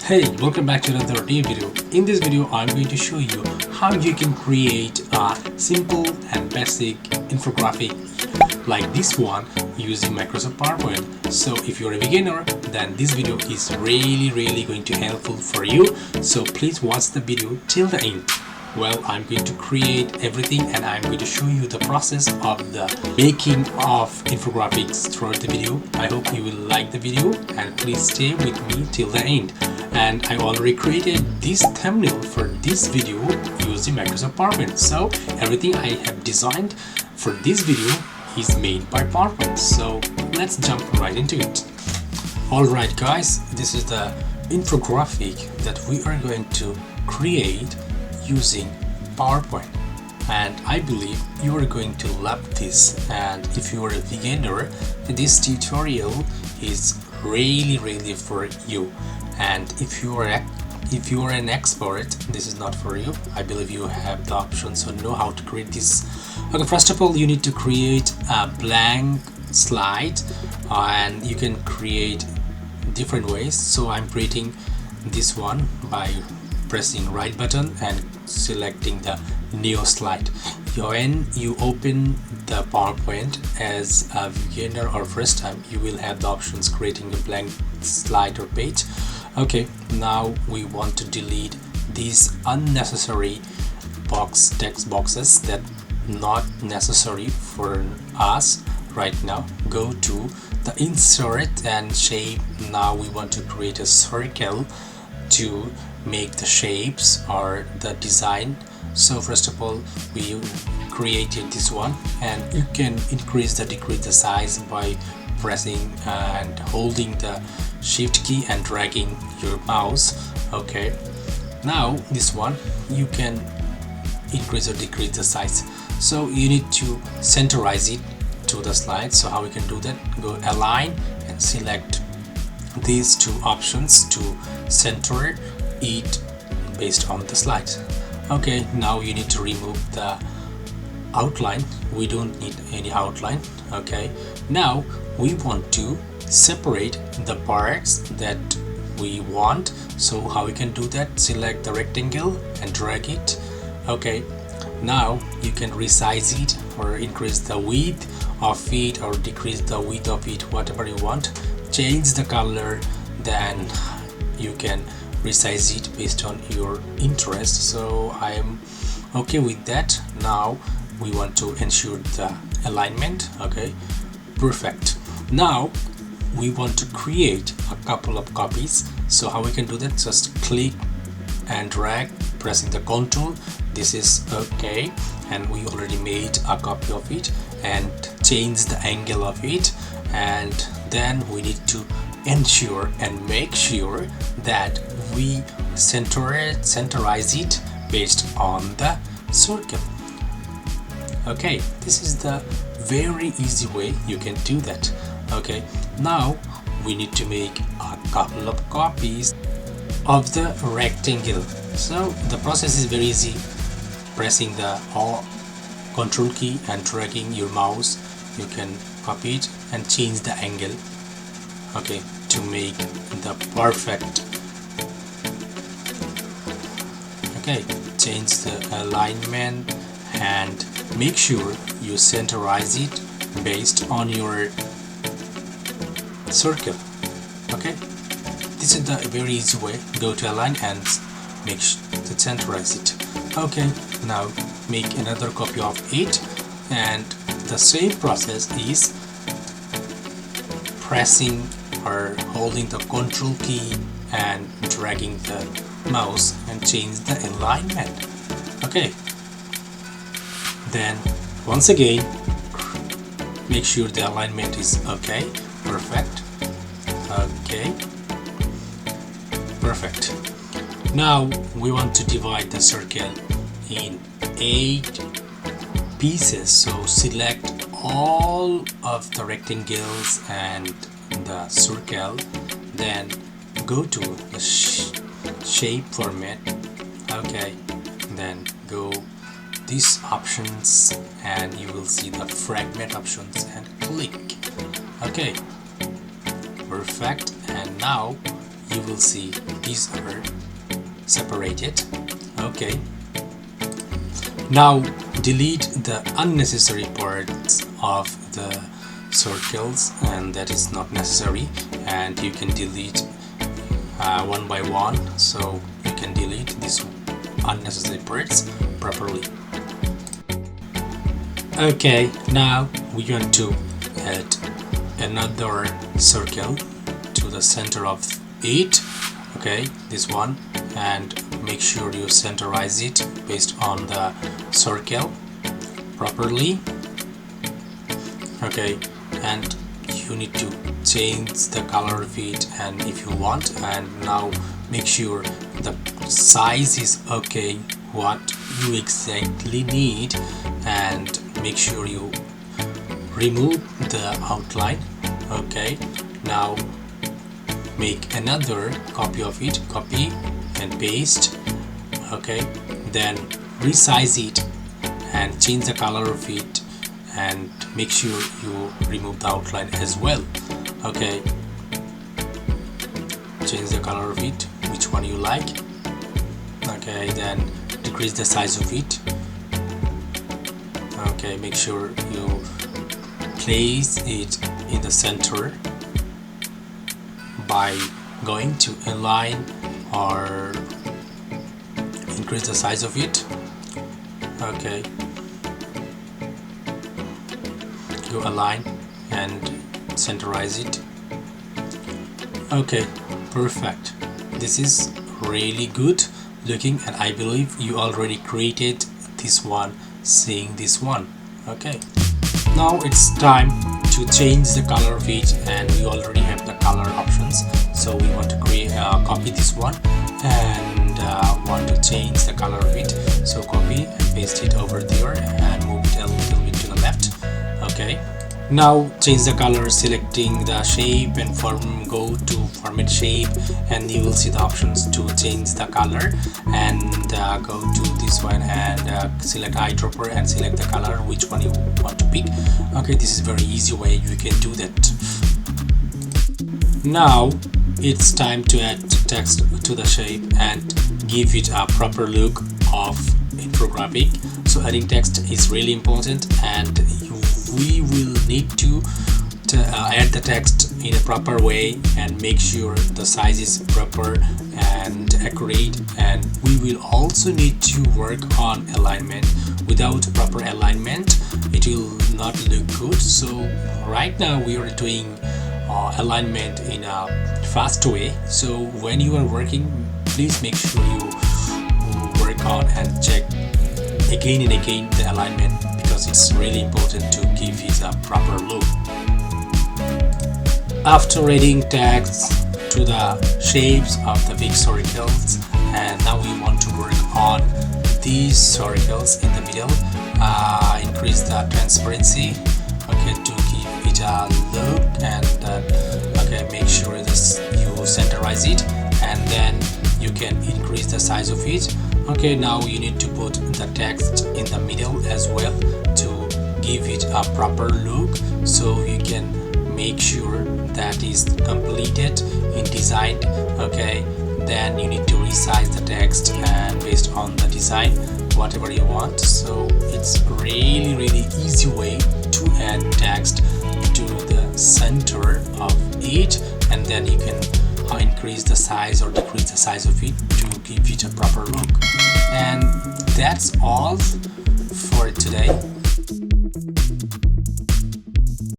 Hey, welcome back to another new video. In this video, I'm going to show you how you can create a simple and basic infographic like this one using Microsoft PowerPoint. So if you're a beginner, then this video is really going to helpful for you. So please watch the video till the end. Well, I'm going to create everything and I'm going to show you the process of the making of infographics throughout the video. I hope you will like the video and please stay with me till the end. And I already created this thumbnail for this video using Microsoft PowerPoint. So everything I have designed for this video is made by PowerPoint. So let's jump right into it. Alright guys, this is the infographic that we are going to create using PowerPoint, and I believe you are going to love this. And if you are a beginner, this tutorial is really for you. And if you are an expert, this is not for you. I believe you have the options to know how to create this. Okay, first of all, you need to create a blank slide, and you can create different ways. So I'm creating this one by pressing right button and selecting the new slide. When you open the PowerPoint as a beginner or first time, you will have the options creating a blank slide or page. Okay, now we want to delete these unnecessary text boxes that not necessary for us right now. Go to the insert and shape. Now we want to create a circle to make the shapes or the design. So first of all, we created this one, and you can increase or decrease the size by pressing and holding the shift key and dragging your mouse. Okay, now this one you can increase or decrease the size. So you need to centerize it to the slide. So how we can do that? Go align and select these two options to center it based on the slide. Okay, now you need to remove the outline. We don't need any outline. Okay, now we want to separate the parts that we want. So how we can do that? Select the rectangle and drag it. Okay, now you can resize it or increase the width of it or decrease the width of it, whatever you want. Change the color, then you can resize it based on your interest. So I am okay with that. Now we want to ensure the alignment. Okay, perfect. Now we want to create a couple of copies. So how we can do that? Just click and drag, pressing the Ctrl. This is okay, and we already made a copy of it, and change the angle of it. And then we need to ensure and make sure that we centerize it based on the circle. Okay, this is the very easy way you can do that. Okay, now we need to make a couple of copies of the rectangle. So the process is very easy. Pressing the Control key and dragging your mouse, you can copy it and change the angle. Okay, to make the perfect. Okay, change the alignment and make sure you centerize it based on your circle. Okay, this is the very easy way. Go to align and make sure to centerize it. Okay, now make another copy of it, and the same process is pressing or holding the Control key and dragging the mouse and change the alignment. Okay, then once again make sure the alignment is okay. Perfect. Okay, perfect. Now we want to divide the circle in 8 pieces. So select all of the rectangles and the circle, then go to the shape format. Okay, then go these options and you will see the fragment options and click. Okay, perfect. And now you will see these are separated. Okay, now delete the unnecessary parts of the circles, and that is not necessary, and you can delete one by one, so you can delete these unnecessary parts properly. Okay, now we want to add another circle to the center of it. Okay, this one, and make sure you centerize it based on the circle properly. Okay, and you need to change the color of it, and if you want, and now make sure the size is okay, what you exactly need, and make sure you remove the outline. Okay, now make another copy of it, copy and paste. Okay, then resize it and change the color of it, and make sure you remove the outline as well. Okay, change the color of it, which one you like. Okay, then decrease the size of it. Okay, make sure you place it in the center by going to align or increase the size of it. Okay, you align and centerize it. Okay, perfect. This is really good looking, and I believe you already created this one seeing this one. Okay, now it's time to change the color of it, and we already have the color options, so we want to create copy this one and want to change the color of it, so copy and paste it over there and move it a little bit to the left. Okay, now change the color, selecting the shape and form, go to format shape, and you will see the options to change the color, and go to this one and select eyedropper and select the color which one you want to pick. Okay, this is very easy way you can do that. Now it's time to add text to the shape and give it a proper look of infographic. So adding text is really important, and we will need to add the text in a proper way and make sure the size is proper and accurate, and we will also need to work on alignment. Without proper alignment it will not look good. So right now we are doing alignment in a fast way, so when you are working, please make sure you work on and check again and again the alignment, because it's really important to give it a proper look. After adding text to the shapes of the big circles, and now we want to work on these circles in the middle, increase the transparency, okay, to give it a look, and okay, make sure this you centerize it, and then you can increase the size of it. Okay, now you need to put the text in the middle as well to give it a proper look, so you can make sure that is completed in design. Okay, then you need to resize the text and based on the design whatever you want. So it's really easy way to add text to the center of it, and then you can increase the size or decrease the size of it to give it a proper look. And that's all for today.